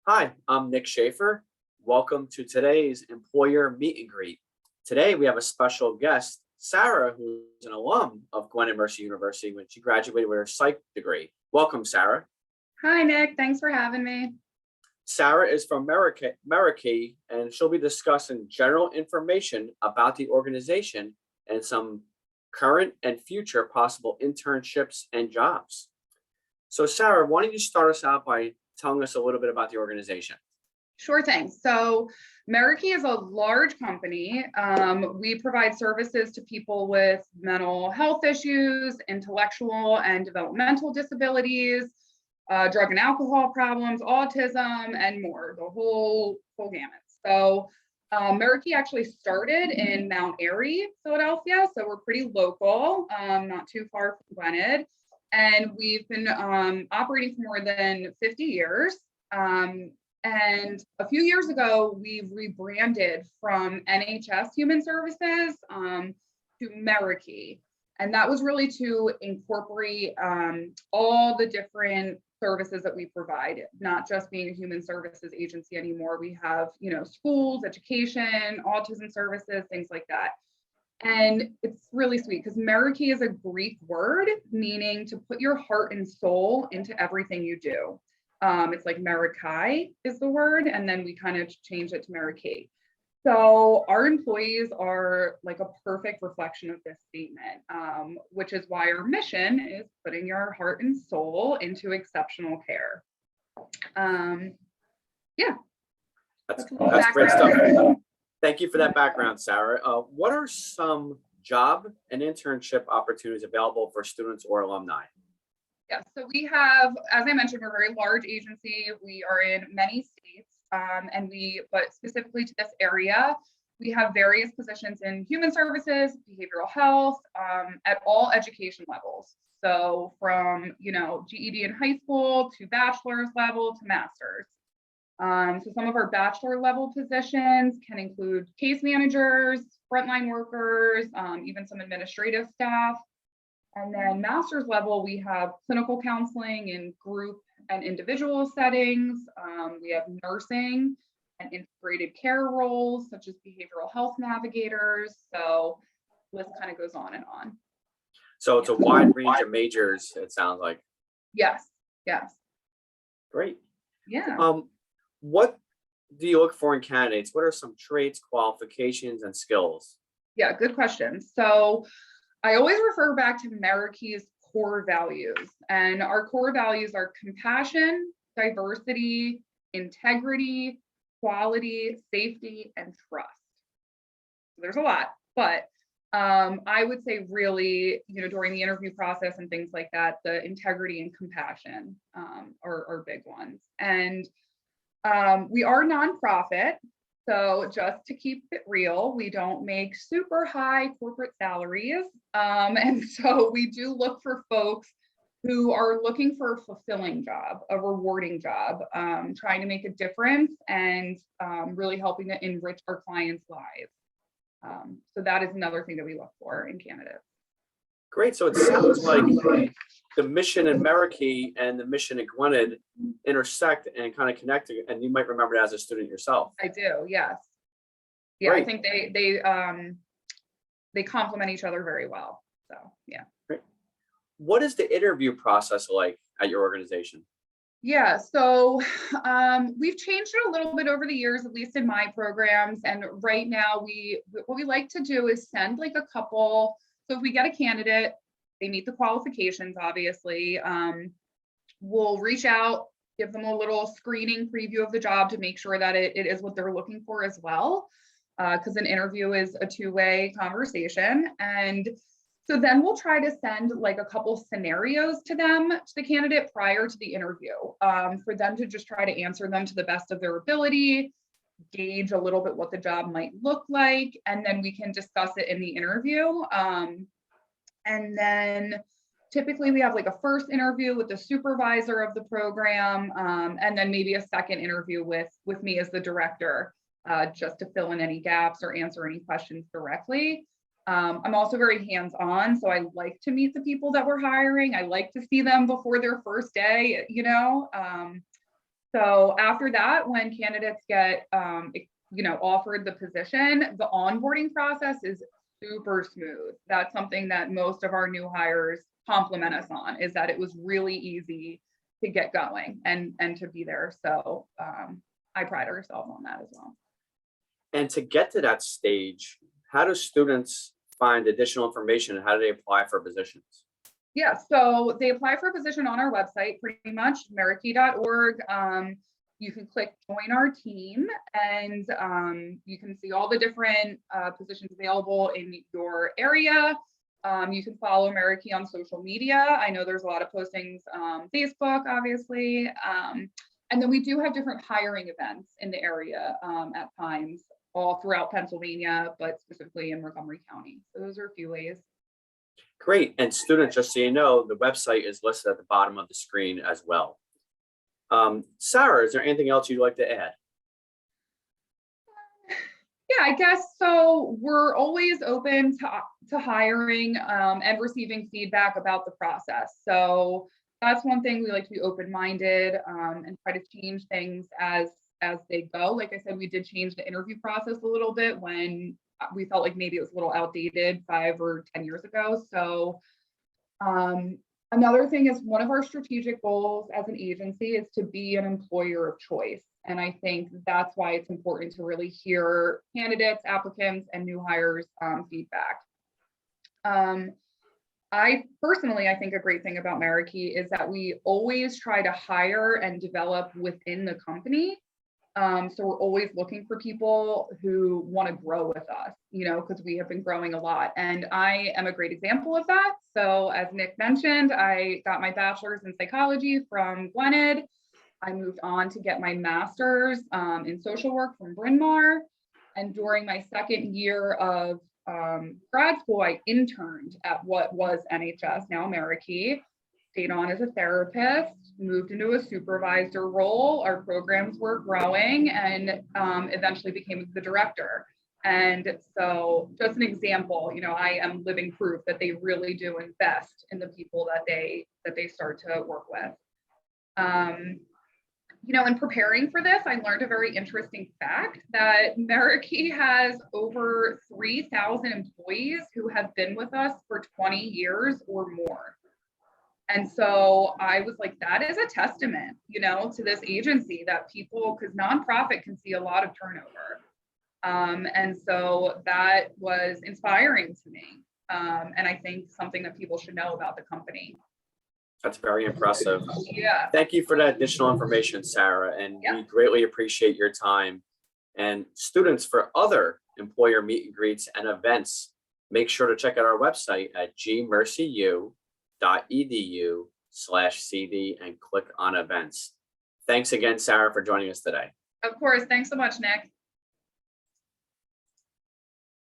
Hi, I'm Nick Schaefer. Welcome to today's employer meet and greet. Today we have a special guest, Sarah, who's an alum of Gwynedd Mercy University when she graduated with her psych degree. Welcome, Sarah. Hi, Nick. Thanks for having me. Sarah is from Merakey, and she'll be discussing general information about the organization and some current and future possible internships and jobs. So, Sarah, why don't you start us out by telling us a little bit about the organization? Sure thing. So Merakey is a large company. We provide services to people with mental health issues, intellectual and developmental disabilities, drug and alcohol problems, autism, and more, the whole gamut. So Merakey actually started in Mount Airy, Philadelphia. So we're pretty local, not too far from Gwynedd. And we've been operating for more than 50 years. And a few years ago, we rebranded from NHS Human Services to Merakey. And that was really to incorporate all the different services that we provide, not just being a human services agency anymore. We have, schools, education, autism services, things like that. And it's really sweet because Merakey is a Greek word meaning to put your heart and soul into everything you do. It's like Merakey is the word, and then we kind of changed it to Merakey. So our employees are like a perfect reflection of this statement, which is why our mission is putting your heart and soul into exceptional care. That's great stuff. Thank you for that background, Sarah. What are some job and internship opportunities available for students or alumni? Yeah, so we have, as I mentioned, we're a very large agency. We are in many states, but specifically to this area, we have various positions in human services, behavioral health, at all education levels. So from, GED in high school to bachelor's level to master's. So some of our bachelor level positions can include case managers, frontline workers, even some administrative staff. And then master's level, we have clinical counseling in group and individual settings. We have nursing and integrated care roles, such as behavioral health navigators. So the list kind of goes on and on. So it's a wide range of majors, it sounds like. Yes. Great. Yeah. What do you look for in candidates? What are some traits, qualifications, and skills? Yeah, good question. So I always refer back to Merakey's core values, and our core values are compassion, diversity, integrity, quality, safety, and trust. There's a lot, but I would say really, during the interview process and things like that, the integrity and compassion are big ones. And we are nonprofit. So just to keep it real, we don't make super high corporate salaries. And so we do look for folks who are looking for a fulfilling job, a rewarding job, trying to make a difference and really helping to enrich our clients' lives. So that is another thing that we look for in candidates. Great. So it sounds like the mission in Merakey and the mission at Gwynedd intersect and kind of connect, and you might remember it as a student yourself. I do, yes. Yeah, great. I think they complement each other very well. So yeah. Great. What is the interview process like at your organization? Yeah, so we've changed it a little bit over the years, at least in my programs. And right now, what we like to do is send like a couple. So if we get a candidate, they meet the qualifications, obviously. We'll reach out, give them a little screening preview of the job to make sure that it is what they're looking for as well, because an interview is a two-way conversation. And so then we'll try to send like a couple scenarios to them, to the candidate prior to the interview, for them to just try to answer them to the best of their ability, gauge a little bit what the job might look like, and then we can discuss it in the interview. And then typically we have like a first interview with the supervisor of the program, and then maybe a second interview with me as the director, just to fill in any gaps or answer any questions directly. I'm also very hands-on, so I like to meet the people that we're hiring. I like to see them before their first day, So after that, when candidates get, offered the position, the onboarding process is super smooth. That's something that most of our new hires compliment us on, is that it was really easy to get going and to be there. So I pride ourselves on that as well. And to get to that stage, how do students find additional information? How do they apply for positions? Yeah, so they apply for a position on our website, pretty much, Merakey.org. You can click join our team, and you can see all the different positions available in your area. You can follow Merakey on social media. I know there's a lot of postings on Facebook, obviously. And then we do have different hiring events in the area at times, all throughout Pennsylvania, but specifically in Montgomery County. So those are a few ways. Great. And students, just so you know, the website is listed at the bottom of the screen as well. Sarah, is there anything else you'd like to add? Yeah, I guess so. We're always open to hiring and receiving feedback about the process. So that's one thing, we like to be open-minded and try to change things as they go. Like I said, we did change the interview process a little bit when we felt like maybe it was a little outdated 5 or 10 years ago. So another thing is, one of our strategic goals as an agency is to be an employer of choice. And I think that's why it's important to really hear candidates, applicants, and new hires feedback. I think a great thing about Merakey is that we always try to hire and develop within the company. So we're always looking for people who want to grow with us, because we have been growing a lot. And I am a great example of that. So as Nick mentioned, I got my bachelor's in psychology from Gwynedd. I moved on to get my master's in social work from Bryn Mawr. And during my second year of grad school, I interned at what was NHS, now Merakey. Stayed on as a therapist, moved into a supervisor role. Our programs were growing, and eventually became the director. And so, just an example, I am living proof that they really do invest in the people that they start to work with. In preparing for this, I learned a very interesting fact that Merakey has over 3,000 employees who have been with us for 20 years or more. And so I was like, that is a testament, to this agency, that people, because nonprofit can see a lot of turnover. And so that was inspiring to me. And I think something that people should know about the company. That's very impressive. Yeah. Thank you for that additional information, Sarah. And we greatly appreciate your time. And students, for other employer meet and greets and events, make sure to check out our website at gmercyu.edu/CD and click on events. Thanks again, Sarah, for joining us today. Of course. Thanks so much, Nick.